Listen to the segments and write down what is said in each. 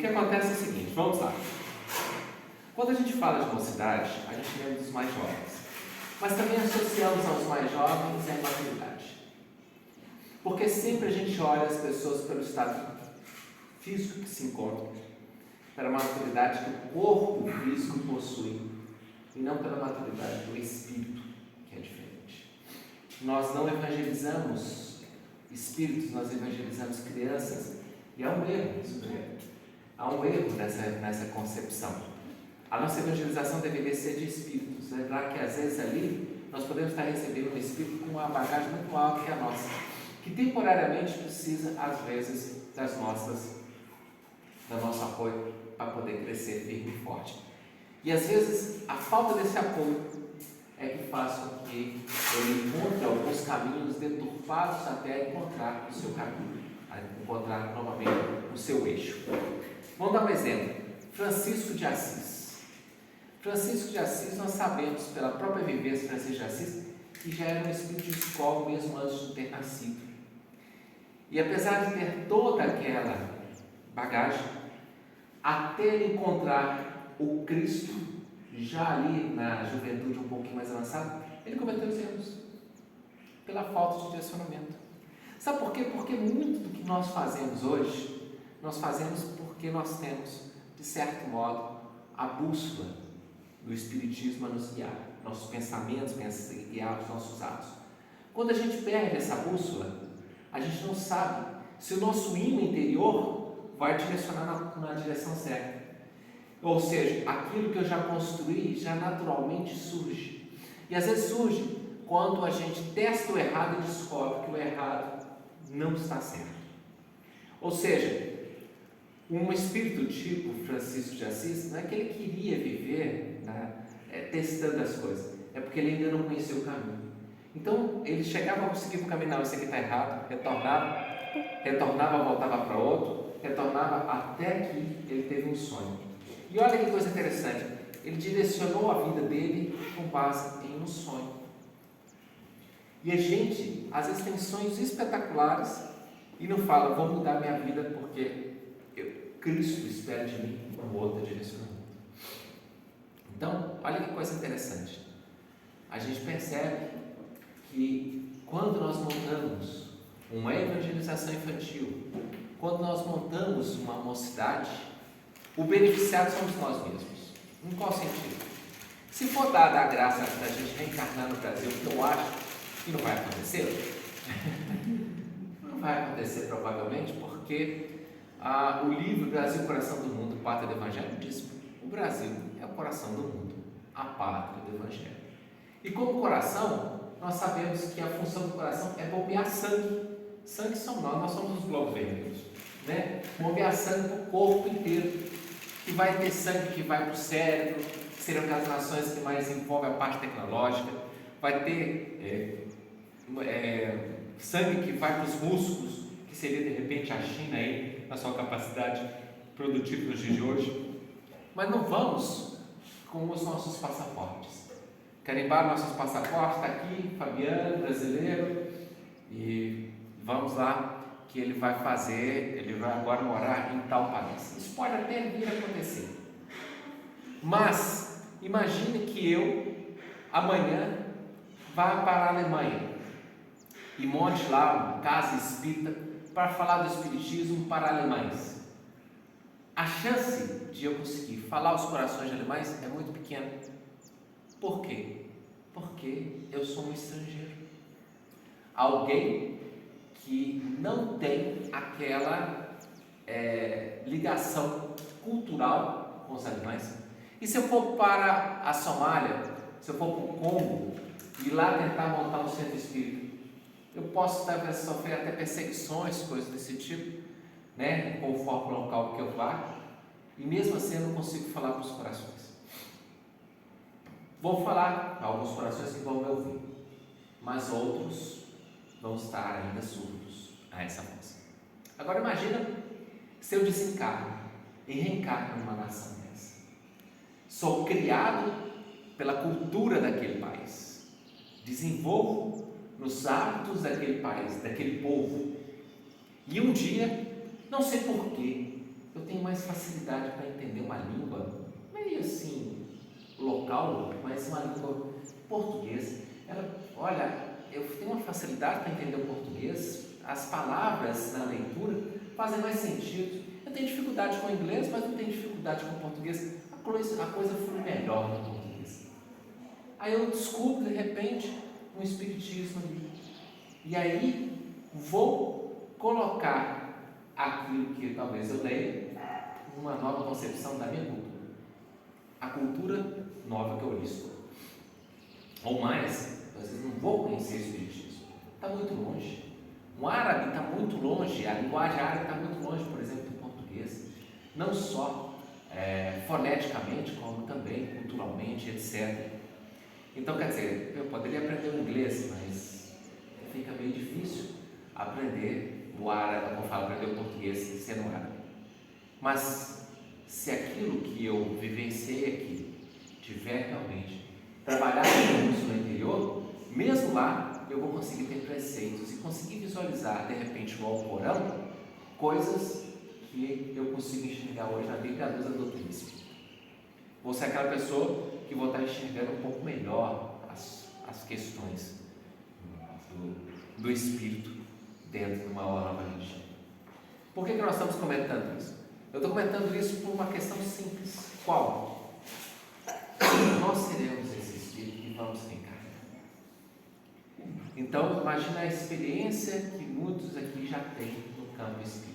que acontece é o seguinte, vamos lá. Quando a gente fala de mocidade, a gente lembra dos mais jovens, mas também associamos aos mais jovens a imaturidade. Porque sempre a gente olha as pessoas pelo estado físico que se encontram, pela maturidade que o corpo físico possui, e não pela maturidade do espírito, que é diferente. Nós não evangelizamos espíritos, nós evangelizamos crianças, e há um erro nisso daí. Há um erro nessa concepção. A nossa evangelização deveria ser de espíritos. Lembrar que às vezes ali nós podemos estar recebendo um espírito com uma bagagem muito alta que é a nossa, que temporariamente precisa, às vezes, do nosso apoio para poder crescer firme e forte. E às vezes a falta desse apoio é que faz com que ele encontre alguns caminhos deturpados até encontrar o seu caminho, encontrar novamente o seu eixo. Vamos dar um exemplo. Francisco de Assis. Francisco de Assis, nós sabemos pela própria vivência de Francisco de Assis que já era um espírito de escola mesmo antes de ter nascido. E apesar de ter toda aquela bagagem, até ele encontrar o Cristo, já ali na juventude um pouquinho mais avançada, ele cometeu os erros, pela falta de direcionamento. Sabe por quê? Porque muito do que nós fazemos hoje, nós fazemos porque nós temos, de certo modo, a bússola do Espiritismo a nos guiar, nossos pensamentos, guiar os nossos atos. Quando a gente perde essa bússola, a gente não sabe se o nosso imã interior vai direcionar na direção certa. Ou seja, aquilo que eu já construí já naturalmente surge. E às vezes surge quando a gente testa o errado e descobre que o errado não está certo. Ou seja, um espírito tipo Francisco de Assis, não é que ele queria viver testando as coisas, é porque ele ainda não conhecia o caminho. Então ele chegava a conseguir o caminho, não, isso aqui está errado, retornava, voltava para outro, retornava até que ele teve um sonho. E olha que coisa interessante, ele direcionou a vida dele com base em um sonho. E a gente, às vezes, tem sonhos espetaculares e não fala, vou mudar minha vida porque Cristo espera de mim um outro direcionamento. Então, olha que coisa interessante. A gente percebe que quando nós montamos uma evangelização infantil, quando nós montamos uma mocidade, o beneficiado somos nós mesmos. Em qual sentido? Se for dada a graça da gente reencarnar no Brasil, que eu acho que não vai acontecer, não vai acontecer provavelmente, porque o livro Brasil, Coração do Mundo, Pátria do Evangelho diz: o Brasil é o coração do mundo, a pátria do Evangelho. E como coração, nós sabemos que a função do coração é bombear sangue. Sangue somos nós somos os globos vermelhos, né? Bombear sangue para o corpo inteiro, que vai ter sangue que vai para o cérebro, que seriam aquelas nações que mais envolvem a parte tecnológica, vai ter sangue que vai para os músculos, que seria de repente a China aí, na sua capacidade produtiva nos dias de hoje. Mas não vamos com os nossos passaportes. Carimbar nossos passaportes, está aqui, Fabiano, brasileiro, e vamos lá, que ele vai agora morar em tal país. Isso pode até vir a acontecer. Mas, imagine que eu, amanhã, vá para a Alemanha e monte lá uma casa espírita para falar do Espiritismo para alemães. A chance de eu conseguir falar aos corações de alemães é muito pequena. Por quê? Porque eu sou um estrangeiro. Alguém que não tem aquela ligação cultural com os alemães. E se eu for para a Somália, se eu for para o Congo e lá tentar montar um centro espírita, eu posso talvez sofrer até perseguições, coisas desse tipo, né, conforme o local que eu vá, e mesmo assim eu não consigo falar para os corações. Vou falar para alguns corações que vão me ouvir, mas outros vão estar ainda surdos a essa voz. Agora imagina se eu desencarno e reencarno numa nação dessa. Sou criado pela cultura daquele país, desenvolvo nos hábitos daquele país, daquele povo, e um dia, não sei porquê, eu tenho mais facilidade para entender uma língua meio assim, local, mas uma língua portuguesa. Olha, eu tenho uma facilidade para entender o português, as palavras na leitura fazem mais sentido. Eu tenho dificuldade com o inglês, mas não tenho dificuldade com o português. A coisa flui melhor no português. Aí eu descubro, de repente, um espiritismo ali. E aí vou colocar aquilo que talvez eu leia, uma nova concepção da minha cultura. A cultura nova que eu listo. Ou mais, às vezes não vou conhecer o espiritismo. Está muito longe. O árabe está muito longe, a linguagem árabe está muito longe, por exemplo, do português. Não só foneticamente, como também culturalmente, etc. Então, quer dizer, eu poderia aprender o inglês, mas fica meio difícil aprender o árabe, como eu falo, aprender o português sendo árabe. Mas, se aquilo que eu vivenciei aqui tiver realmente trabalhado no interior, mesmo lá eu vou conseguir ter preceitos e conseguir visualizar, de repente, no Alcorão, coisas que eu consigo enxergar hoje na Bíblia à luz da doutrina espírita. Vou ser aquela pessoa que vou estar enxergando um pouco melhor as questões do espírito dentro de uma nova religião. Por que nós estamos comentando isso? Eu estou comentando isso por uma questão simples. Qual? Nós seremos esse espírito e vamos reencarnar. Então, imagina a experiência que muitos aqui já têm no campo espírita.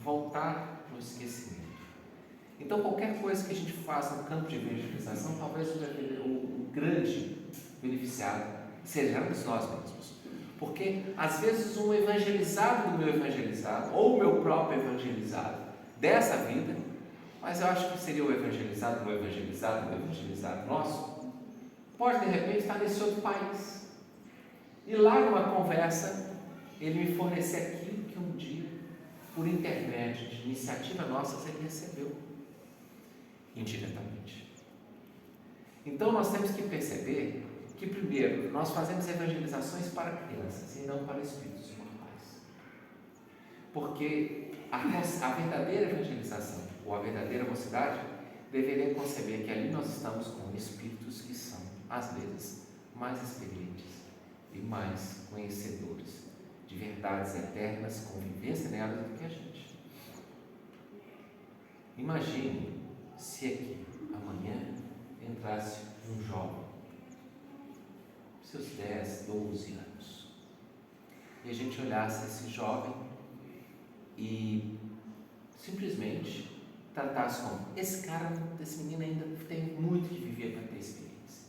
Voltar no esquecimento. Então, qualquer coisa que a gente faça no campo de evangelização, talvez o grande beneficiado sejamos nós mesmos. Porque, às vezes, um evangelizado do meu evangelizado, ou o meu próprio evangelizado dessa vida, mas eu acho que seria o evangelizado do evangelizado nosso, pode, de repente, estar nesse outro país. E lá, numa conversa, ele me fornecer aquilo que um dia, por intermédio de iniciativa nossa, ele recebeu indiretamente. Então nós temos que perceber que, primeiro, nós fazemos evangelizações para crianças e não para espíritos imortais. Porque a verdadeira evangelização, ou a verdadeira mocidade, deveria conceber que ali nós estamos com espíritos que são, às vezes, mais experientes e mais conhecedores de verdades eternas, convivência nelas do que a gente. Imagine se aqui, amanhã, entrasse um jovem, seus 10, 12 anos, e a gente olhasse esse jovem e simplesmente tratasse como: esse menino ainda tem muito que viver para ter experiência.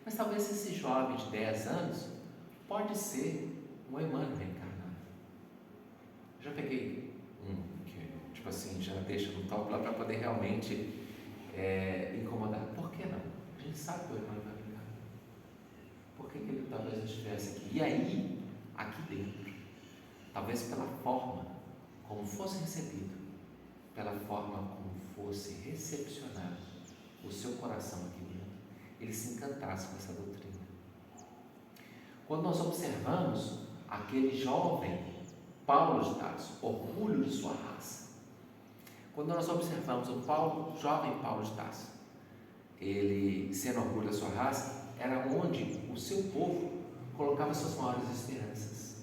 Mas talvez esse jovem de 10 anos pode ser um Emmanuel reencarnado. Já peguei que, tipo assim, já deixa no top lá para poder realmente incomodar. Por que não? A gente sabe que o Emmanuel vai reencarnar. Por que ele talvez não estivesse aqui? E aí, aqui dentro, talvez pela forma como fosse recebido, pela forma como fosse recepcionado o seu coração aqui dentro, ele se encantasse com essa doutrina. Quando nós observamos aquele jovem Paulo de Tarso, orgulho de sua raça, quando nós observamos o jovem Paulo de Tarso, ele sendo orgulho da sua raça, era onde o seu povo colocava suas maiores esperanças.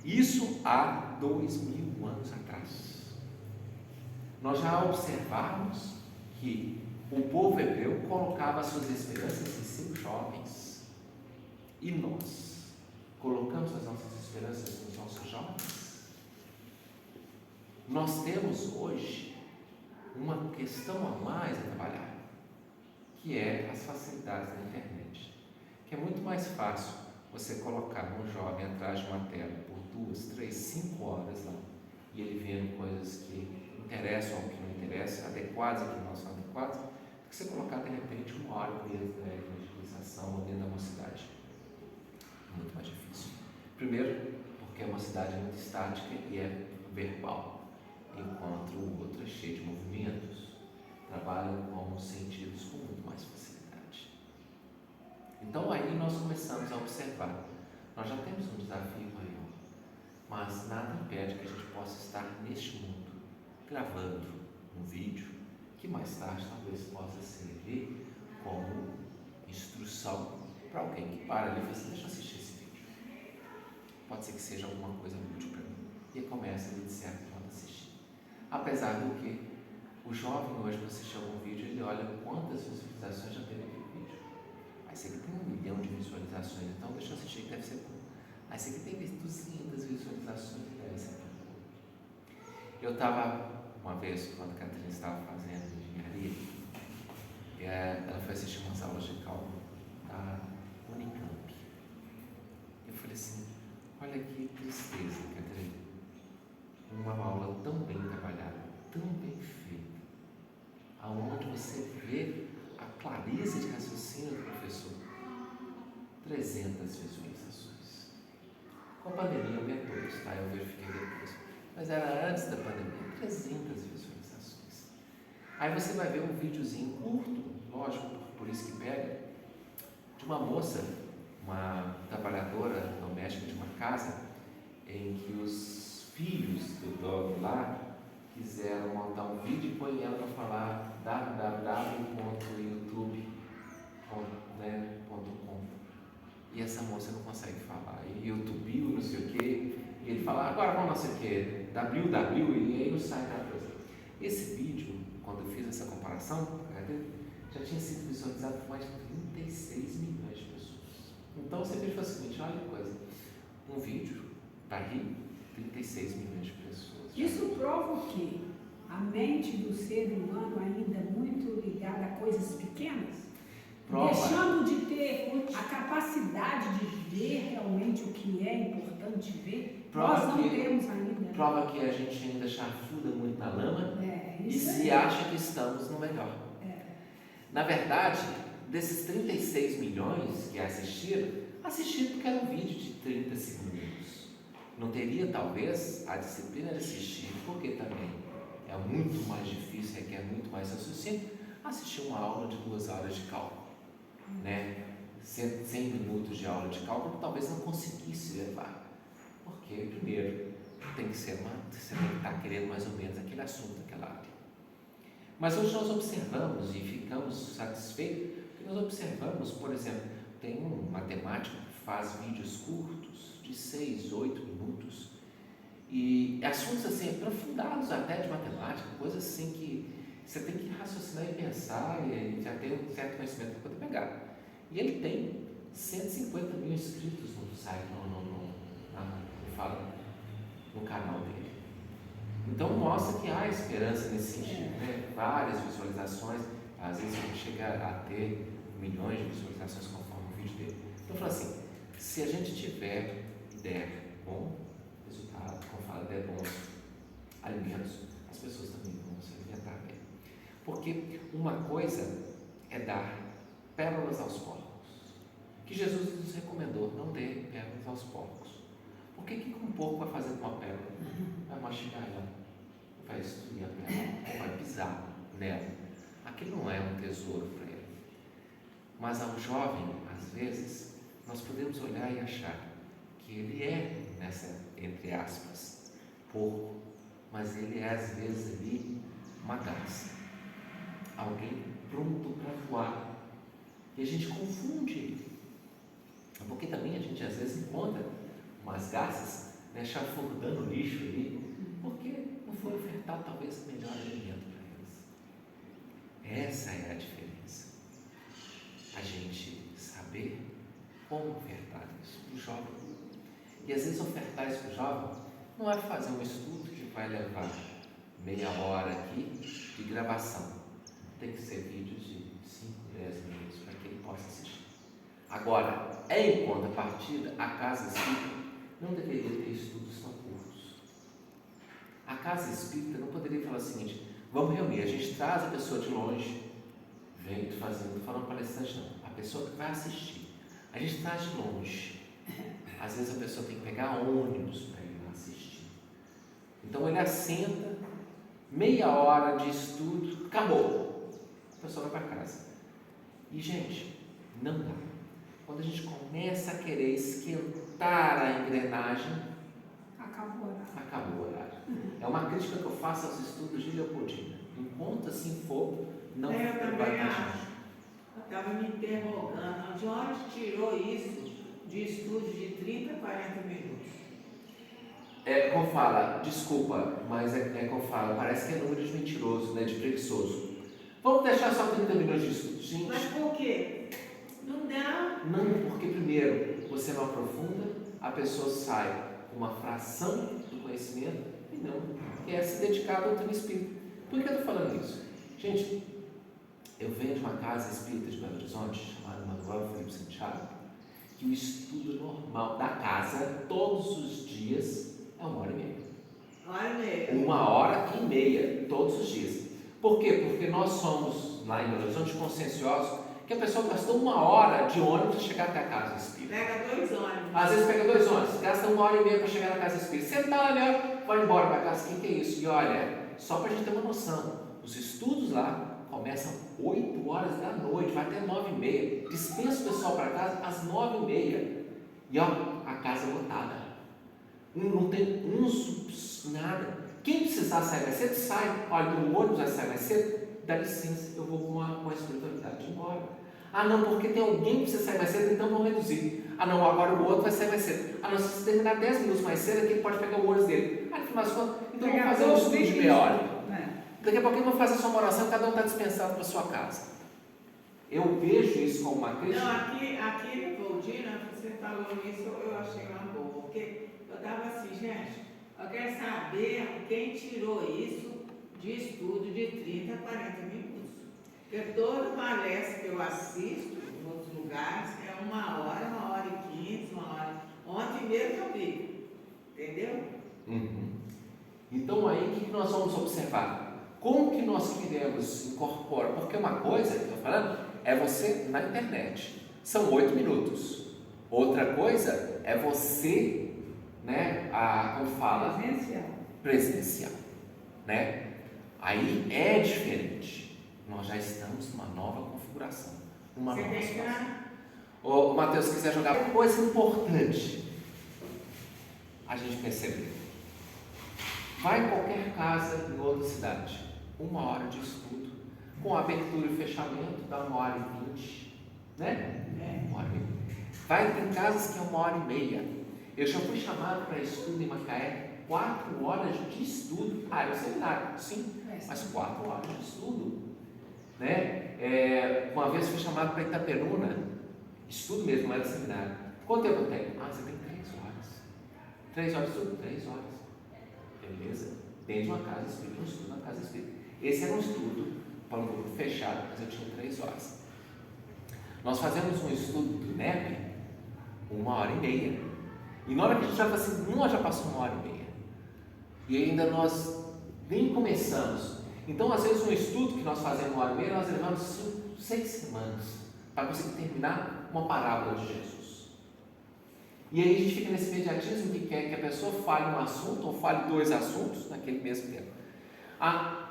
Isso há 2000 anos atrás. Nós já observamos que o povo hebreu colocava suas esperanças em seus jovens. E nós colocamos as nossas esperanças nos nossos jovens? Nós temos hoje uma questão a mais a trabalhar, que é as facilidades da internet. Que é muito mais fácil você colocar um jovem atrás de uma tela por 2, 3, 5 horas lá, e ele vendo coisas que interessam ou que não interessam, adequadas ou que não são adequadas, do que você colocar de repente 1 hora dentro da evangelização ou dentro da mocidade. Muito mais difícil. Primeiro, porque a mocidade é muito estática e é verbal, enquanto o outro é cheio de movimentos, trabalham com os sentidos com muito mais facilidade. Então aí nós começamos a observar, nós já temos um desafio maior, mas nada impede que a gente possa estar neste mundo gravando um vídeo que mais tarde talvez possa servir como instrução para alguém que para ali e fala assim, deixa eu assistir esse vídeo. Pode ser que seja alguma coisa útil para mim. E começa a de certo modo a assistir. Apesar do que o jovem hoje, para assistir algum vídeo, ele olha quantas visualizações já teve aquele vídeo. Aí esse aqui tem 1 milhão de visualizações, então deixa eu assistir que deve ser bom. Aí esse aqui tem 200 visualizações, deve ser bom. Eu estava, uma vez, quando a Catarina estava fazendo engenharia, ela foi assistir umas aulas de cálculo da Unicamp. Eu falei assim, olha que tristeza, Catarina. Uma aula tão bem trabalhada, tão bem feita, aonde você vê a clareza de raciocínio do professor. 300 visualizações. Com a pandemia aumentou isso, tá? Eu verifiquei depois. Mas era antes da pandemia, 300 visualizações. Aí você vai ver um videozinho curto, lógico, por isso que pega, de uma moça, uma trabalhadora doméstica de uma casa, em que os filhos do dono lá quiseram montar um vídeo e põe ela para falar www.youtube.com. E essa moça não consegue falar. E YouTube, não sei o quê. E ele fala, agora vamos não sei o quê, www, e aí não sai da coisa. Esse vídeo, quando eu fiz essa comparação, já tinha sido visualizado por mais de 36 milhões de pessoas. Então você veja o seguinte, olha que coisa, um vídeo para rir, 36 milhões de pessoas. Isso prova o quê? A mente do ser humano ainda é muito ligada a coisas pequenas? Prova. Deixando de ter a capacidade de ver realmente o que é importante ver, nós não temos ainda. Prova que a gente ainda chafuda muito na lama e se acha que estamos no melhor. Na verdade, desses 36 milhões que assistiram porque era um vídeo de 30 segundos. Não teria, talvez, a disciplina de assistir, porque também é muito mais difícil, requer muito mais raciocínio, assistir uma aula de 2 horas de cálculo. 100 minutos de aula de cálculo, talvez não conseguisse levar. Porque, primeiro, você tem que estar querendo mais ou menos aquele assunto, aquela área. Mas hoje nós observamos e ficamos satisfeitos, porque nós observamos, por exemplo, tem um matemático que faz vídeos curtos, de 6, 8 minutos, e assuntos assim, aprofundados até de matemática, coisas assim que você tem que raciocinar e pensar, e já ter um certo conhecimento para poder pegar. E ele tem 150 mil inscritos no site, no canal dele. Então mostra que há esperança nesse sentido, né? Várias visualizações, às vezes a gente chega a ter milhões de visualizações conforme o vídeo dele. Então eu falo assim, se a gente tiver der bom resultado, como fala, der bons alimentos, as pessoas também vão se alimentar bem. Porque uma coisa é dar pérolas aos porcos, que Jesus nos recomendou, não dê pérolas aos porcos. O que um porco vai fazer com uma pérola? Vai mastigar ela, vai destruir a pérola, vai pisar nela. Aquilo não é um tesouro para ele. Mas ao jovem, às vezes, nós podemos olhar e achar que ele é, nessa, entre aspas, porco, mas ele é às vezes ali uma garça, alguém pronto para voar. E a gente confunde ele, porque também a gente às vezes encontra umas garças, né, chafurdando lixo ali, porque não foi ofertado talvez o melhor alimento para eles. Essa é a diferença. A gente saber como ofertar isso para o jovem. E às vezes ofertar isso para o jovem não é fazer um estudo que vai levar meia hora aqui de gravação. Tem que ser vídeos de 5, 10 minutos para que ele possa assistir. Agora, em contrapartida, a casa espírita não deveria ter estudos tão curtos. A casa espírita não poderia falar o seguinte, vamos reunir, a gente traz a pessoa de longe, vem fazendo, não falando palestrante não, a pessoa que vai assistir, a gente traz de longe. Às vezes a pessoa tem que pegar ônibus para ir lá assistir. Então ele assenta, meia hora de estudo, acabou. A pessoa vai para casa. E gente, não dá. Quando a gente começa a querer esquentar a engrenagem, acabou o horário. Acabou o horário. é uma crítica que eu faço aos estudos de Leopoldina. Enquanto assim for, não Eu vai também ter acho. Eu estava me interrogando, de onde tirou isso de estudo de 30 a 40 minutos? Como fala, desculpa, mas como fala, parece que é número de mentiroso, né, de preguiçoso. Vamos deixar só 30 minutos de estudo, gente. Mas por quê? Não dá. Não, porque primeiro, você não aprofunda, a pessoa sai com uma fração do conhecimento e não quer se dedicar à doutrina espírita. Por que eu estou falando isso? Gente, eu venho de uma casa espírita de Belo Horizonte, chamada Manuel Felipe Santiago, que o estudo normal da casa, todos os dias, é 1h30. 1h30. 1h30, todos os dias. Por quê? Porque nós somos, lá em Belo Horizonte, conscienciosos que a pessoa gastou 1 hora de ônibus para chegar até a casa espírita. Pega 2 ônibus. Às vezes pega 2 ônibus, gasta 1h30 para chegar na casa espírita. Você está lá, vai embora para casa, quem que é isso? E olha, só para a gente ter uma noção, os estudos lá começam 8 horas da noite, vai até 9h30. Dispensa o pessoal para casa às 9h30. E ó, a casa lotada. Não tem nada. Quem precisar sair mais cedo, sai. Olha, o ônibus vai sair mais cedo, dá licença, eu vou com a espiritualidade embora. Ah não, porque tem alguém que precisa sair mais cedo, então vamos reduzir. Ah não, agora o outro vai sair mais cedo. Ah não, se você terminar 10 minutos mais cedo, aqui ele pode pegar o ônibus dele. Ah, no final das contas, então vamos fazer um estudo de meia hora. Daqui a pouquinho vamos fazer a sua oração, cada um está dispensado para a sua casa. Eu vejo isso como uma crítica. Não, aqui no Leopoldina, você falou isso, eu achei uma boa, porque eu estava assim, gente, eu quero saber quem tirou isso de estudo de 30 a 40 minutos. Porque toda palestra que eu assisto em outros lugares é 1 hora, 1h15, 1 hora. Ontem mesmo eu vi, entendeu? Uhum. Então aí o que nós vamos observar? Como que nós queremos incorporar? Porque uma coisa que eu estou falando é você na internet. São 8 minutos. Outra coisa é você, né, como fala? Presencial. Né? Aí é diferente. Nós já estamos numa nova configuração. Uma nova situação. O Matheus, se quiser jogar uma coisa importante, a gente percebeu. Vai em qualquer casa em outra cidade. 1 hora de estudo, com abertura e fechamento, dá 1h20, né? 1h20. Vai ter casas que é 1h30. Eu já fui chamado para estudo em Macaé, 4 horas de estudo. Ah, é um seminário, sim, mas 4 horas de estudo, né? Uma vez fui chamado para Itaperuna, estudo mesmo, não era seminário. Quanto tempo eu tenho? Ah, você tem 3 horas. 3 horas de estudo? 3 horas. Beleza? Dentro de uma casa espírita, um estudo na casa espírita. Esse era um estudo para um grupo fechado, mas eu tinha 3 horas. Nós fazemos um estudo do NEP 1h30. E na hora que a gente já fala assim, nós já passou 1h30. E ainda nós nem começamos. Então, às vezes, um estudo que nós fazemos 1h30, nós levamos 5, 6 semanas para conseguir terminar uma parábola de Jesus. E aí a gente fica nesse imediatismo que quer que a pessoa fale um assunto ou fale 2 assuntos naquele mesmo tempo.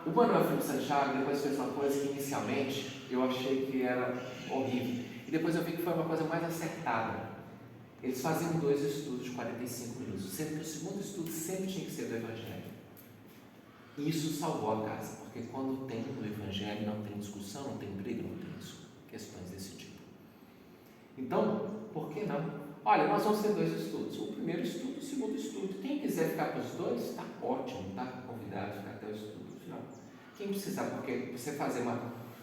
O Manuel Felipe Santiago depois fez uma coisa que inicialmente eu achei que era horrível. E depois eu vi que foi uma coisa mais acertada. Eles faziam 2 estudos de 45 minutos, sendo que o segundo estudo sempre tinha que ser do Evangelho. E isso salvou a casa, porque quando tem o Evangelho não tem discussão, não tem briga, não tem questões desse tipo. Então, por que não? Olha, nós vamos ter 2 estudos, o primeiro estudo e o segundo estudo. Quem quiser ficar para os 2, está ótimo, está convidado a ficar até o estudo final. Quem precisar, porque você fazer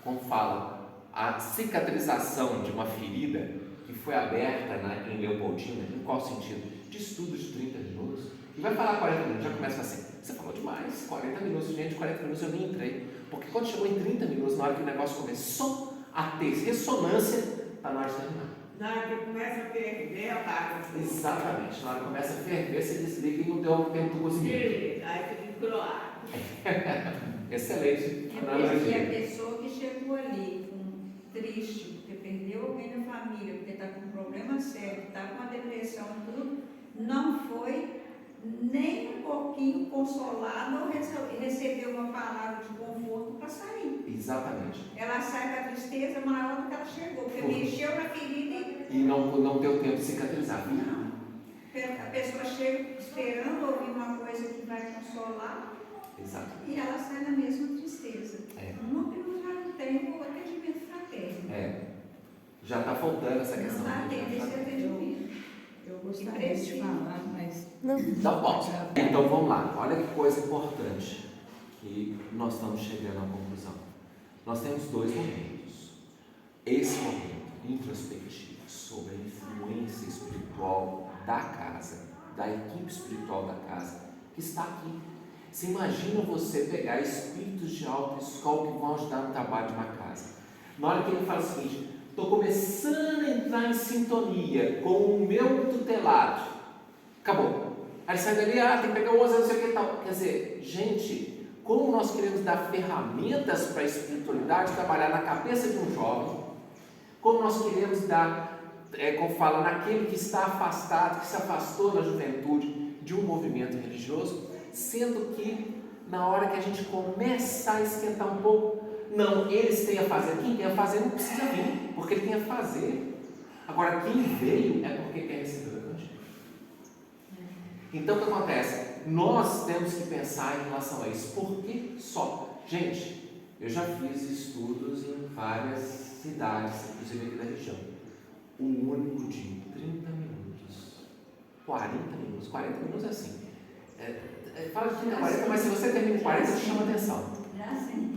como fala, a cicatrização de uma ferida que foi aberta em Leopoldina, em qual sentido? De estudos de 30 minutos. E vai falar 40 minutos, já começa assim, você falou demais, 40 minutos, gente, 40 minutos eu nem entrei. Porque quando chegou em 30 minutos, na hora que o negócio começou a ter ressonância, está na hora de terminar. Na hora que começa a ferver, apaga. Exatamente, na hora que começa a ferver, você desliga e não deu tempo do cozimento. Aí fica encroado. Excelente. E a pessoa que chegou ali triste, porque perdeu alguém na família, porque está com um problema sério, está com uma depressão e tudo, não foi nem um pouquinho consolada ou recebeu uma palavra de conforto para sair. Exatamente. Ela sai com a tristeza maior do que ela chegou, porque mexeu na ferida e não deu tempo de cicatrizar. Não. A pessoa chega esperando ouvir uma coisa que vai consolar Exato. E ela sai na mesma tristeza. É. Um núcleo já não tem o atendimento fraterno. Já está faltando essa questão. Não atende esse atendimento. Eu gostaria de falar, mas Então, bom, então vamos lá. Olha que coisa importante que nós estamos chegando à conclusão. Nós temos dois momentos. Esse momento introspectivo sobre a influência espiritual da casa, da equipe espiritual da casa, que está aqui. Você imagina você pegar espíritos de autoescola que vão ajudar no trabalho de uma casa. Na hora que ele fala o seguinte: estou começando a entrar em sintonia com o meu tutelado. Acabou. Aí sai dali, tem que pegar o 11, não sei o que e tal. Quer dizer, gente, como nós queremos dar ferramentas para a espiritualidade trabalhar na cabeça de um jovem, como nós queremos dar, como fala, naquele que está afastado, que se afastou da juventude de um movimento religioso, sendo que na hora que a gente começa a esquentar um pouco, não, eles têm a fazer, quem tem a fazer não precisa vir, porque ele tem a fazer. Agora, quem veio é porque quer receber o Evangelho. Então, o que acontece? Nós temos que pensar em relação a isso. Por que só? Gente, eu já fiz estudos em várias cidades, inclusive aqui da região. Um único dia, 30 minutos, 40 minutos, 40 minutos assim. Fala de 30 a 40, mas se você termina em 40, te chama atenção.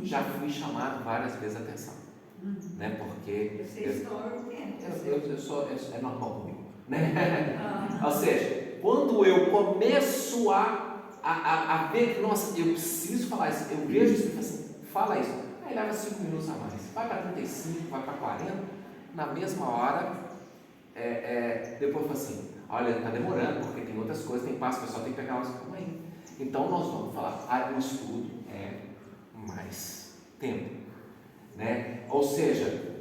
Já fui chamado várias vezes a atenção, né? Porque Você estoura o tempo. é normal comigo, né? Ou seja, quando eu começo a ver que, nossa, eu preciso falar isso, eu vejo isso e falo assim, fala isso, aí leva 5 minutos a mais, vai para 35, vai para 40, na mesma hora, depois eu falo assim, olha, está demorando, porque tem outras coisas, tem passo, o pessoal tem que pegar umas coisas aí. Então nós vamos falar, o estudo é mais tempo, né? Ou seja,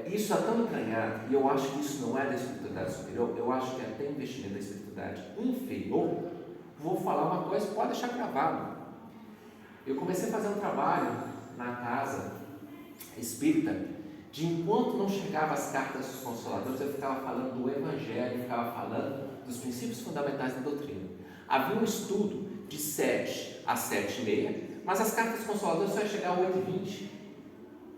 isso é tão entranhado, e eu acho que isso não é da espiritualidade superior, eu acho que é até investimento da espiritualidade inferior. Vou falar uma coisa, pode deixar gravado. Eu comecei a fazer um trabalho na casa espírita, de enquanto não chegavam as cartas dos consoladores, eu ficava falando do Evangelho, ficava falando dos princípios fundamentais da doutrina. Havia um estudo de 7 às 7h30, mas as cartas dos consoladores só iam chegar às 8h20.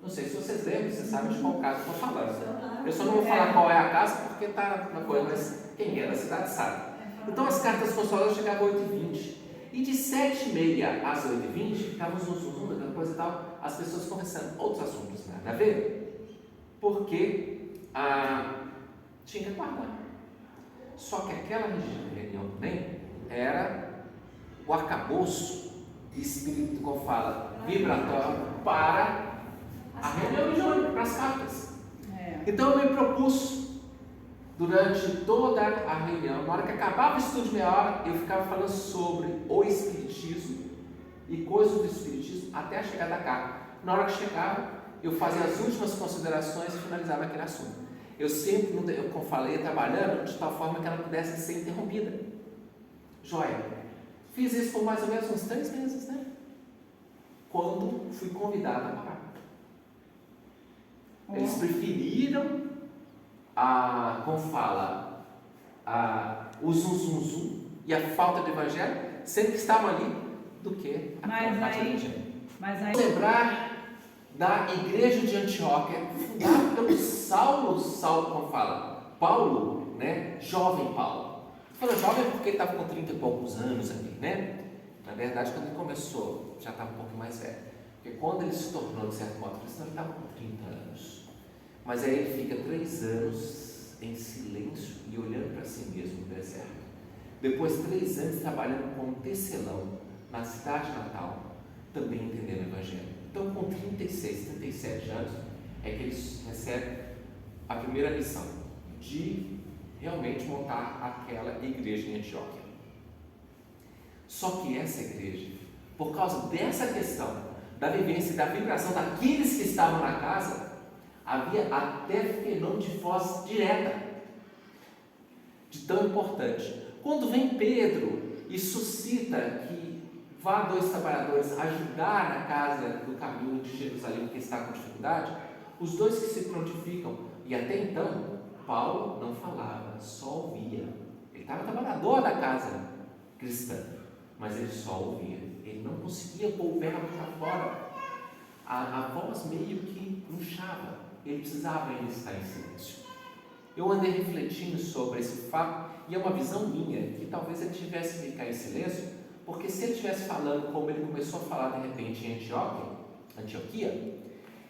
Não sei se vocês lembram, vocês sabem de qual casa eu estou falando. Eu só não vou falar qual é a casa, porque está na coisa, mas quem é da cidade sabe. Então as cartas dos consoladores chegavam às 8h20. E de 7h30 às 8h20, ficavam zum, aquela coisa e tal, as pessoas conversando outros assuntos, nada a ver. Porque tinha que aguardar. Só que aquela reunião também era o arcabouço espírito, como fala, vibratório para a reunião de hoje, para as cartas. Então eu me propus, durante toda a reunião, na hora que acabava o estudo de meia hora, eu ficava falando sobre o Espiritismo e coisas do Espiritismo até a chegada da carta. Na hora que chegava, eu fazia as últimas considerações e finalizava aquele assunto. Eu sempre, como falei, trabalhando de tal forma que ela pudesse ser interrompida. Joia. Fiz isso por mais ou menos uns 3 meses, né? Quando fui convidado a parar. Eles preferiram como fala, o zum e a falta de evangelho, sendo que estavam ali, do que a parte do evangelho. Mas lembrar da igreja de Antioquia, fundada pelo Saulo, como fala, Paulo, né? Jovem Paulo. Falou jovem porque ele estava com 30 e poucos anos ali, né? Na verdade, quando ele começou, já estava um pouco mais velho. Porque quando ele se tornou, de certo modo, cristão, ele estava com 30 anos. Mas aí ele fica 3 anos em silêncio e olhando para si mesmo no deserto. Depois 3 anos trabalhando como tecelão na cidade natal, também entendendo o Evangelho. Então, com 36, 37 anos, é que ele recebe a primeira lição de realmente montar aquela igreja em Antioquia. Só que essa igreja, por causa dessa questão da vivência e da vibração daqueles que estavam na casa, havia até fenômeno de voz direta, de tão importante. Quando vem Pedro e suscita que vá 2 trabalhadores ajudar na casa do caminho de Jerusalém que está com dificuldade, os 2 que se prontificam, e até então Paulo não falava, só ouvia. Ele estava trabalhador da casa cristã, mas ele só ouvia. ele não conseguia pôr o verbo para fora. A voz meio que murchava, ele precisava ainda estar em silêncio. Eu andei refletindo sobre esse fato, e é uma visão minha, que talvez ele tivesse que ficar em silêncio, porque se ele estivesse falando como ele começou a falar de repente em Antioquia,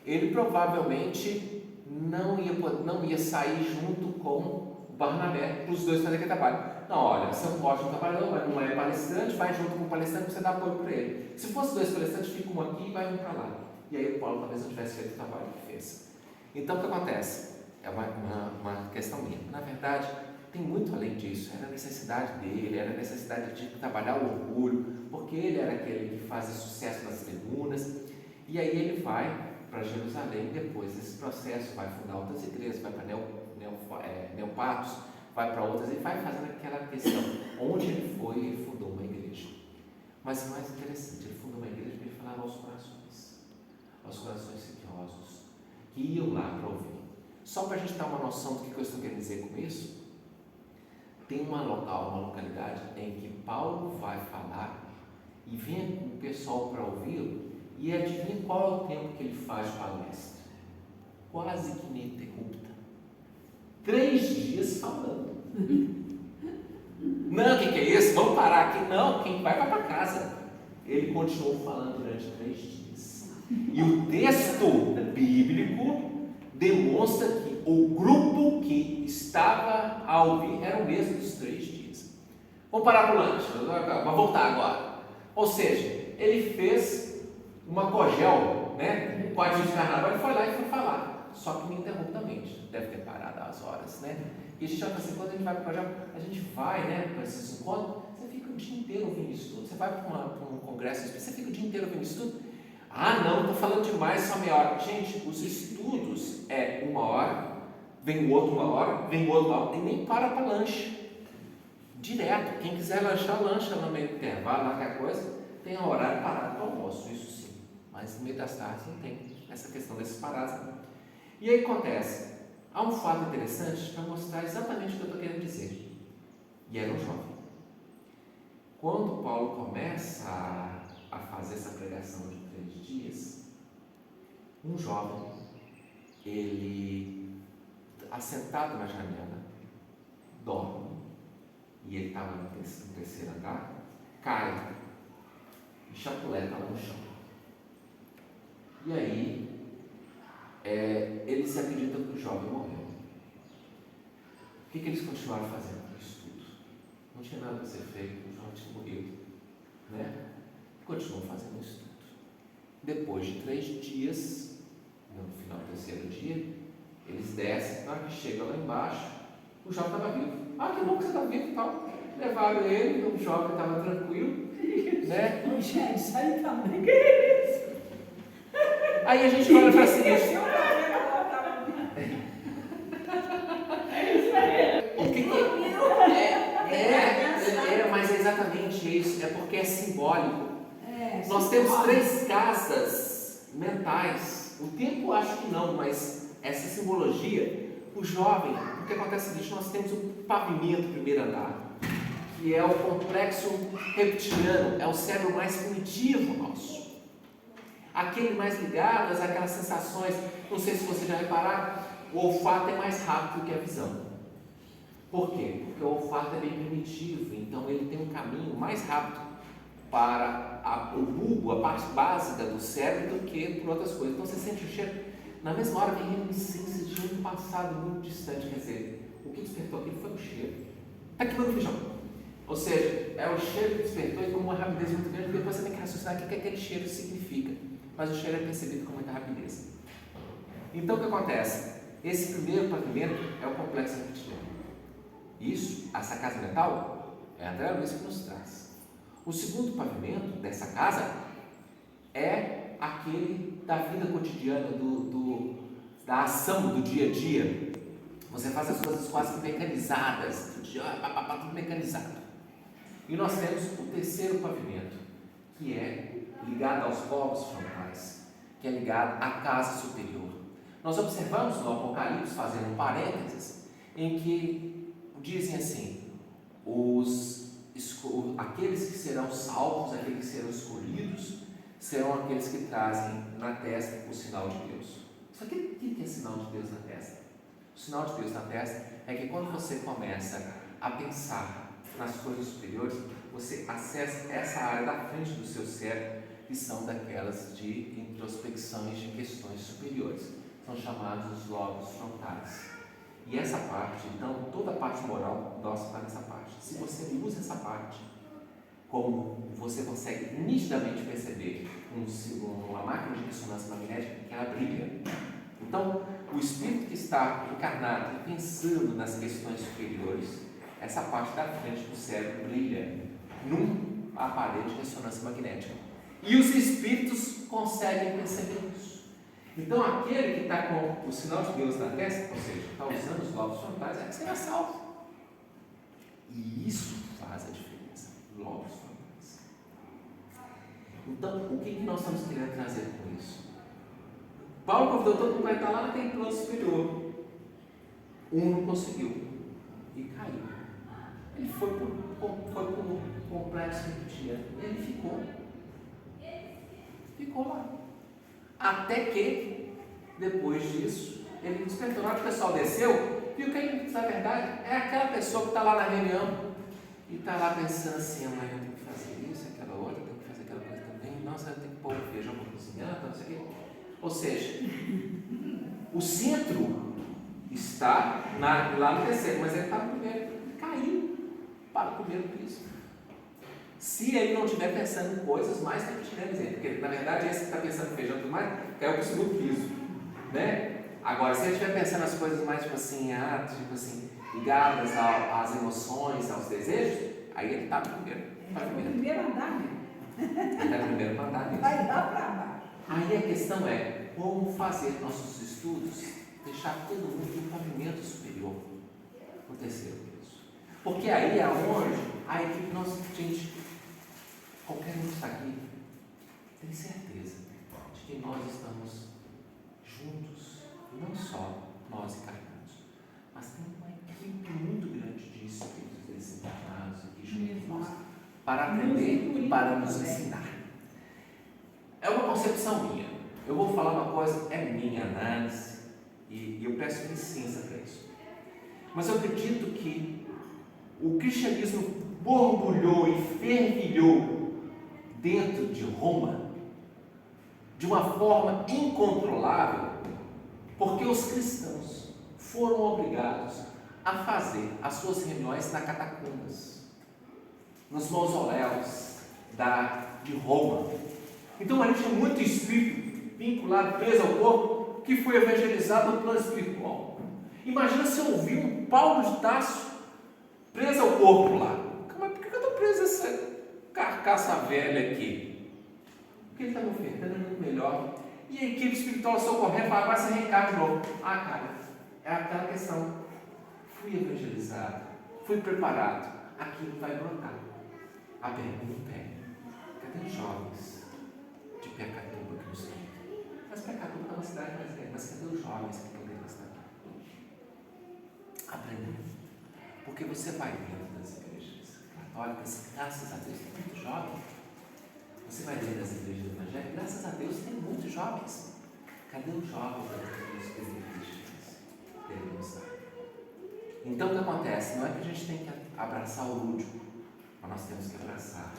ele provavelmente não ia sair junto com Barnabé para os dois fazerem aquele trabalho. Não, olha, você não pode um trabalhador, não é palestrante, vai junto com o palestrante para você dar apoio para ele. Se fosse dois palestrantes, fica um aqui e vai um para lá. E aí o Paulo talvez não tivesse feito o trabalho que fez. Então o que acontece? É uma questão minha. Na verdade, tem muito além disso. Era a necessidade dele, era a necessidade de trabalhar o orgulho, porque ele era aquele que fazia sucesso nas tribunas. E aí ele vai para Jerusalém, depois esse processo vai fundar outras igrejas, vai para Neopatos, vai para outras e vai fazendo aquela questão. Onde ele foi, ele fundou uma igreja. Mas o mais interessante, ele fundou uma igreja para ele falar aos corações sequiosos, que iam lá para ouvir. Só para a gente dar uma noção do que eu estou querendo dizer com isso, tem uma localidade em que Paulo vai falar e vem o pessoal para ouvi-lo, e adivinha qual é o tempo que ele faz palestra? Quase que ininterrupta. 3 dias falando. Não, o que é isso? Vamos parar aqui. Não, quem vai para casa. Ele continuou falando durante 3 dias. E o texto bíblico demonstra que o grupo que estava a ouvir era o mesmo dos 3 dias. Vamos parar para o lanche, vamos voltar agora. Ou seja, ele fez uma cogel, né? Com a de carnaval, ele foi lá e foi falar, só que ininterruptamente, deve ter parado às horas, né? E a gente já fala assim, quando a gente vai para o cogel, a gente vai, né, para esses encontros, você fica o dia inteiro ouvindo estudo, você vai para um congresso, você fica o dia inteiro ouvindo estudo. Ah, não, estou falando demais, só meia hora. Gente, os estudos é 1 hora, vem o outro 1 hora, vem o outro 1 hora, e nem para lanche. Direto, quem quiser lanchar, lancha no meio do intervalo, qualquer coisa, tem um horário parado para o almoço, isso sim. Mas no meio das tardes não tem essa questão desses parados. E aí acontece, há um fato interessante para mostrar exatamente o que eu estou querendo dizer. E era um jovem. Quando Paulo começa a fazer essa pregação de 3 dias, um jovem, ele, assentado na janela, dorme, e ele estava no 3º andar, cai e chapuleta lá no chão. E aí, eles acreditam que o jovem morreu. O que eles continuaram fazendo no estudo? Não tinha nada a ser feito, o jovem tinha morrido, né? Continuam fazendo o estudo. Depois de 3 dias, no final do 3º dia, eles descem, na hora que chega lá embaixo, o jovem estava vivo. Ah, que bom que você está vivo e tal. Levaram ele, o jovem estava tranquilo, né? Gente, isso aí também, que é isso? Aí a gente olha para si. Mas é exatamente isso, é porque é simbólico. Nós temos 3 casas mentais. O tempo acho que não, mas essa simbologia, o jovem, o que acontece é o seguinte, nós temos o pavimento, primeiro andar, que é o complexo reptiliano, é o cérebro mais primitivo nosso. Aquele mais ligado àquelas sensações, não sei se você já repararam, o olfato é mais rápido que a visão. Por quê? Porque o olfato é bem primitivo, então ele tem um caminho mais rápido para o bulbo, a parte básica do cérebro, do que por outras coisas. Então você sente o cheiro, na mesma hora vem reminiscência de um passado muito distante. Quer dizer, o que despertou aquilo foi o cheiro. Está queimando o feijão. Ou seja, é o cheiro que despertou e com uma rapidez muito grande, e depois você tem que raciocinar o que aquele cheiro significa. Mas o cheiro é percebido com muita rapidez. Então o que acontece? Esse primeiro pavimento é o complexo reptiliano. Isso, essa casa mental, é a André Luiz que nos traz. O segundo pavimento dessa casa é aquele da vida cotidiana, da ação do dia a dia. Você faz as coisas quase mecanizadas, tudo mecanizado. E nós temos o terceiro pavimento, que é ligado aos povos frontais, que é ligado à casa superior. Nós observamos no Apocalipse, fazendo parênteses, em que dizem assim, os aqueles que serão salvos, aqueles que serão escolhidos, serão aqueles que trazem na testa o sinal de Deus. Só que o que é sinal de Deus na testa? O sinal de Deus na testa é que quando você começa a pensar nas coisas superiores, você acessa essa área da frente do seu cérebro, que são daquelas de introspecções de questões superiores. São chamados os lobos frontais. E essa parte, então, toda a parte moral nossa está nessa parte. Se você usa essa parte, como você consegue nitidamente perceber uma máquina de ressonância magnética, que ela brilha. Então, o espírito que está encarnado e pensando nas questões superiores, essa parte da frente do cérebro brilha num aparelho de ressonância magnética. E os espíritos conseguem perceber isso. Então, aquele que está com o sinal de Deus na testa, ou seja, está usando os lobos frontais, é que será salvo. E isso faz a diferença. Lobos frontais. Então, o que nós estamos querendo trazer com isso? Paulo convidou todo mundo para estar lá naquele plano superior. Um não conseguiu e caiu. Ele foi por um complexo reptiliano. Ele ficou lá. Até que, depois disso, ele despertou. Na hora que o pessoal desceu, viu que ele, na verdade, é aquela pessoa que está lá na reunião e está lá pensando assim: mas eu tenho que fazer isso, aquela outra, eu tenho que fazer aquela coisa também. Nossa, eu tenho que pôr feijão para cozinhar, não sei o quê. Ou seja, o centro está lá no terceiro, mas ele está no primeiro. Ele caiu para o primeiro Cristo. Se ele não estiver pensando em coisas mais reptilianas, porque na verdade esse que está pensando em feijão e tudo mais, caiu para o segundo piso, né? Agora, se ele estiver pensando nas coisas mais ligadas às emoções, aos desejos, aí ele está no primeiro. No primeiro andar mesmo. Ele está no primeiro andar mesmo. Vai lá para baixo. Aí a questão é como fazer nossos estudos deixar todo mundo no pavimento superior, no terceiro piso. Porque aí é onde a equipe, gente, qualquer um que está aqui tem certeza de que nós estamos juntos, não só nós encarnados, mas tem uma equipe muito grande de espíritos desencarnados aqui junto com nós, para aprender e para nos ensinar. É uma concepção minha. Eu vou falar uma coisa, é minha análise, e eu peço licença para isso. Mas eu acredito que o cristianismo borbulhou e fervilhou dentro de Roma de uma forma incontrolável, porque os cristãos foram obrigados a fazer as suas reuniões nas catacumbas, nos mausoléus de Roma. Então ali tinha muito espírito vinculado, preso ao corpo, que foi evangelizado no plano espiritual. Imagina se eu ouvir um Paulo de Tarso preso ao corpo lá. Mas por que eu estou preso a essa carcaça velha aqui? Porque ele está me ofertando muito melhor. E a equipe espiritual socorrendo fala: vai se reencarnar de novo. Cara, é aquela questão. Fui evangelizado, fui preparado, aquilo vai brotar. A pergunta é: cadê os jovens de Piracatuba que nos têm? Mas Piracatuba é uma cidade mais velha, mas cadê os jovens que poderiam estar aqui? Aprendendo. Porque você vai dentro das igrejas católicas, graças a Deus, tem muito jovem. Você vai dentro das igrejas evangélicas, graças a Deus, tem muitos jovens. Cadê os jovens dos benedictinos? Deveriam estar. Então, o que acontece? Não é que a gente tem que abraçar o lúdico, mas nós temos que abraçar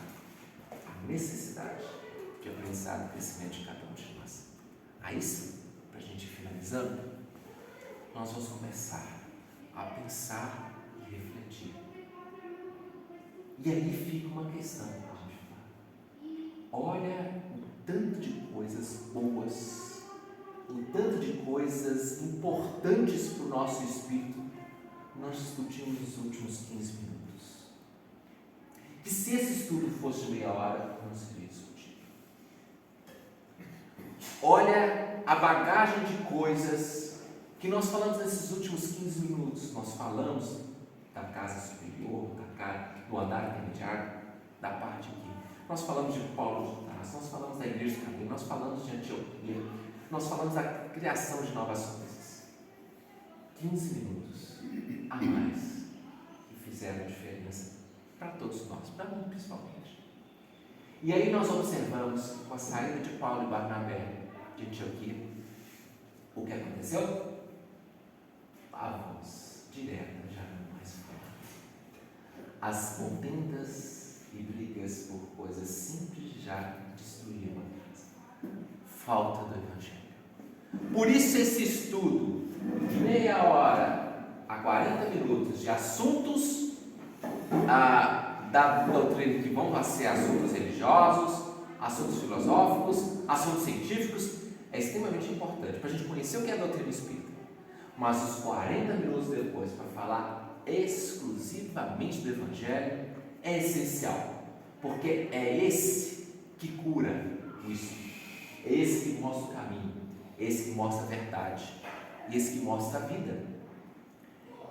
a necessidade de aprendizado e crescimento de cada um de nós. Aí sim, para a gente ir finalizando, nós vamos começar a pensar e refletir. E aí fica uma questão para a gente falar. Olha o tanto de coisas boas, o tanto de coisas importantes para o nosso espírito que nós discutimos nos últimos 15 minutos. E se esse estudo fosse de meia hora, não seria discutido. Olha a bagagem de coisas que nós falamos nesses últimos 15 minutos. Nós falamos da casa superior, do andar intermediário, da parte aqui. Nós falamos de Paulo de Tarso, nós falamos da igreja do caminho, nós falamos de Antioquia, nós falamos da criação de novas coisas. 15 minutos a mais que fizeram diferença para todos nós, para mim principalmente. E aí nós observamos, com a saída de Paulo e Barnabé de Antioquia, o que aconteceu? A voz direta já não mais fala. As contendas e brigas por coisas simples já destruíram a casa. Falta do Evangelho. Por isso esse estudo, de meia hora a 40 minutos, de assuntos da doutrina, que vão ser assuntos religiosos, assuntos filosóficos, assuntos científicos, é extremamente importante para a gente conhecer o que é a doutrina espírita. Mas os 40 minutos depois, para falar exclusivamente do Evangelho, é essencial, porque é esse que cura isso, é esse que mostra o caminho, esse que mostra a verdade, e esse que mostra a vida.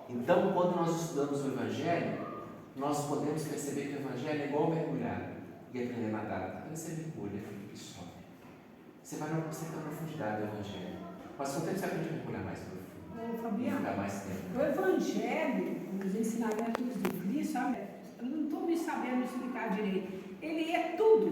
Então, quando nós estudamos o Evangelho, nós podemos perceber que o Evangelho é igual mergulhar e aprender a nadar. Quando você mergulha e sobe, você vai na profundidade do Evangelho, mas com o tempo você aprende a mergulhar mais profundo. Ô, Fabiano, Ficar mais tempo. o Evangelho, os ensinamentos de Cristo, sabe? Eu não estou me sabendo explicar direito. Ele é tudo,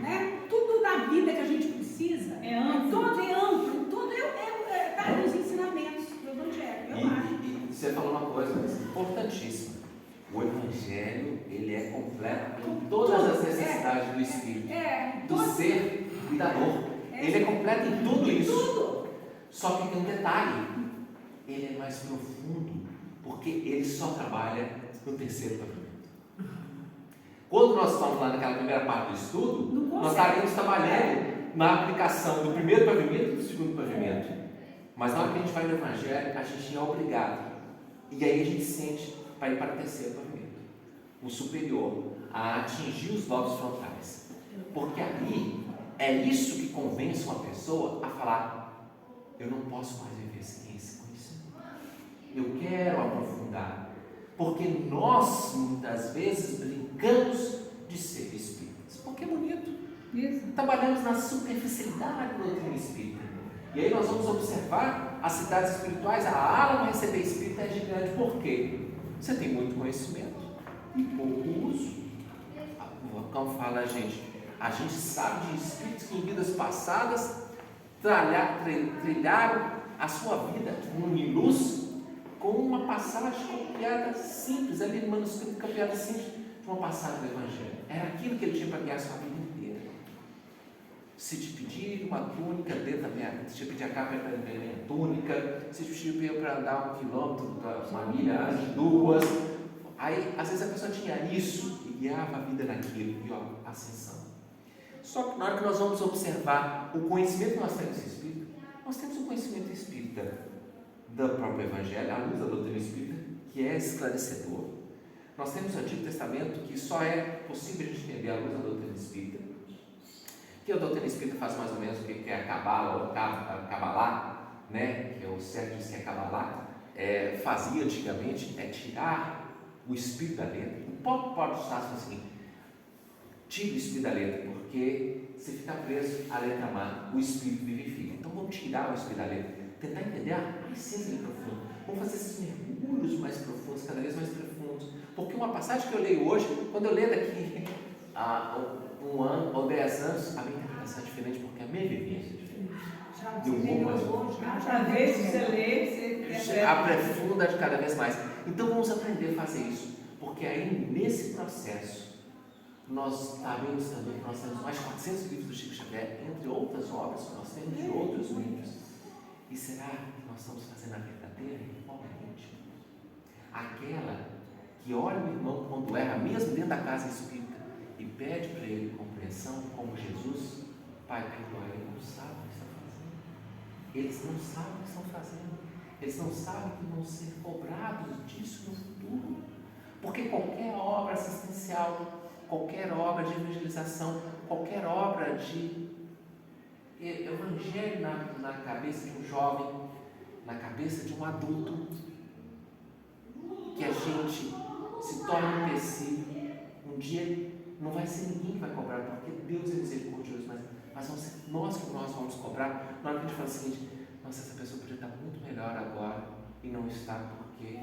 né? Tudo na vida que a gente precisa. É amplo. Todo é amplo, tudo está nos ensinamentos do Evangelho, eu acho. E você falou uma coisa importantíssima. O Evangelho, ele é completo em todas as necessidades do Espírito, do ser cuidador. Ele é completo em tudo isso. Tudo. Só que tem um detalhe, ele é mais profundo, porque ele só trabalha no terceiro pavimento. Quando nós estamos lá naquela primeira parte do estudo, nós estaremos trabalhando na aplicação do primeiro pavimento e do segundo pavimento. Mas na hora que a gente vai no Evangelho, a gente é obrigado. E aí a gente sente para ir para o terceiro pavimento, o superior, a atingir os lobos frontais. Porque ali é isso que convence uma pessoa a falar: eu não posso mais viver sem esse conhecimento. Eu quero aprofundar. Porque nós, muitas vezes, brincamos de ser espíritas. Porque é bonito. Isso. Trabalhamos na superficialidade da doutrina espírita. E aí nós vamos observar as cidades espirituais, a ala para receber espírita é gigante. Por quê? Você tem muito conhecimento e pouco uso. Como fala a gente sabe de espíritos que em vidas passadas trilharam a sua vida em luz com uma passagem copiada simples, ali no manuscrito copiada simples de uma passagem do Evangelho. Era aquilo que ele tinha para guiar a sua vida inteira. Se te pedir uma túnica, dentro da minha, se te pedir a capa para minha túnica, se te pedir para andar 1 quilômetro, uma milha, antes 2. Aí, às vezes a pessoa tinha isso e guiava a vida naquilo, e ó, ascensão. Só que na hora que nós vamos observar o conhecimento que nós temos em espírito, nós temos um conhecimento espírita do próprio Evangelho, à luz da doutrina espírita, que é esclarecedor. Nós temos o Antigo Testamento, que só é possível a gente entender à luz da doutrina espírita. Que a doutrina espírita faz mais ou menos o que é a Cabalá, né? Que o Sérgio diz que é Cabalá, fazia antigamente, é tirar o espírito da letra. O próprio Paulo fala assim: tira o espírito da letra, porque se ficar preso à letra má, o espírito vivifica. Então vamos tirar o espírito da letra, tentar entender a essência de profundo. Vamos fazer esses mergulhos mais profundos, cada vez mais profundos. Porque uma passagem que eu leio hoje, quando eu leio daqui a 1 ano ou 10 anos, a minha interpretação é diferente, porque a minha vivência é diferente. Cada vez que você lê, você aprofunda de cada vez mais. Então vamos aprender a fazer isso, porque aí nesse processo nós sabemos também que nós temos mais de 400 livros do Chico Xavier, entre outras obras que nós temos de outros livros. E será que nós estamos fazendo a verdadeira reforma íntima? Aquela que olha o irmão quando erra, mesmo dentro da casa espírita, e pede para ele compreensão, como Jesus: Pai, perdoa, eles não sabem o que estão fazendo. Eles não sabem o que estão fazendo. Eles não sabem que vão ser cobrados disso no futuro. Porque qualquer obra assistencial, qualquer obra de evangelização, qualquer obra de evangelho na cabeça de um jovem, na cabeça de um adulto, que a gente se torna um empecilho, um dia não vai ser ninguém que vai cobrar, porque Deus é misericordioso, mas vamos ser nós que vamos cobrar. Na hora que a gente fala o seguinte: nossa, essa pessoa podia estar muito melhor agora e não está, porque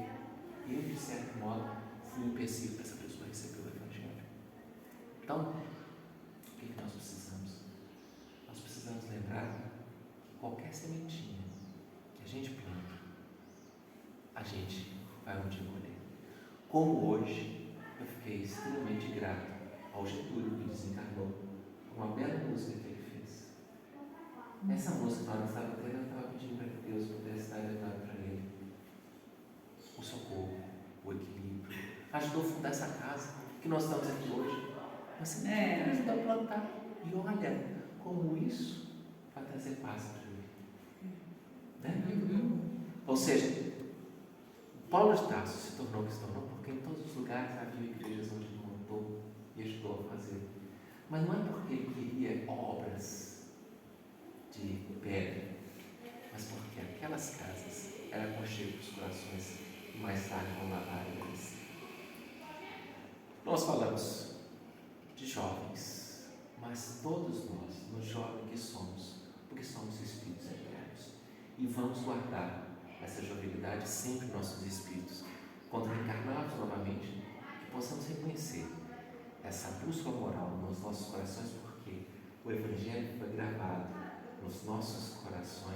eu, de certo modo, fui um empecilho para essa pessoa receber. Então, o que nós precisamos? Nós precisamos lembrar que qualquer sementinha que a gente planta, a gente vai um dia colher. Como hoje, eu fiquei extremamente grato ao Getúlio, que desencarnou, com uma bela música que ele fez. Essa música, na hora que estava tendo, eu estava pedindo para que Deus pudesse dar para ele o socorro, o equilíbrio. Ajudou a fundar essa casa que nós estamos aqui hoje. Você ajudou a plantar. E olha como isso vai trazer paz para ele. Né? Ou seja, Paulo de Tarso se tornou o que se tornou porque em todos os lugares havia igrejas onde ele montou e ajudou a fazer. Mas não é porque ele queria obras de pedra, mas porque aquelas casas eram aconchego dos corações e mais tarde vão lavar eles. Nós falamos de jovens, mas todos nós, no jovem que somos, porque somos espíritos eternos, e vamos guardar essa jovialidade sempre em nossos espíritos, quando reencarnarmos novamente, que possamos reconhecer essa bússola moral nos nossos corações, porque o Evangelho foi gravado nos nossos corações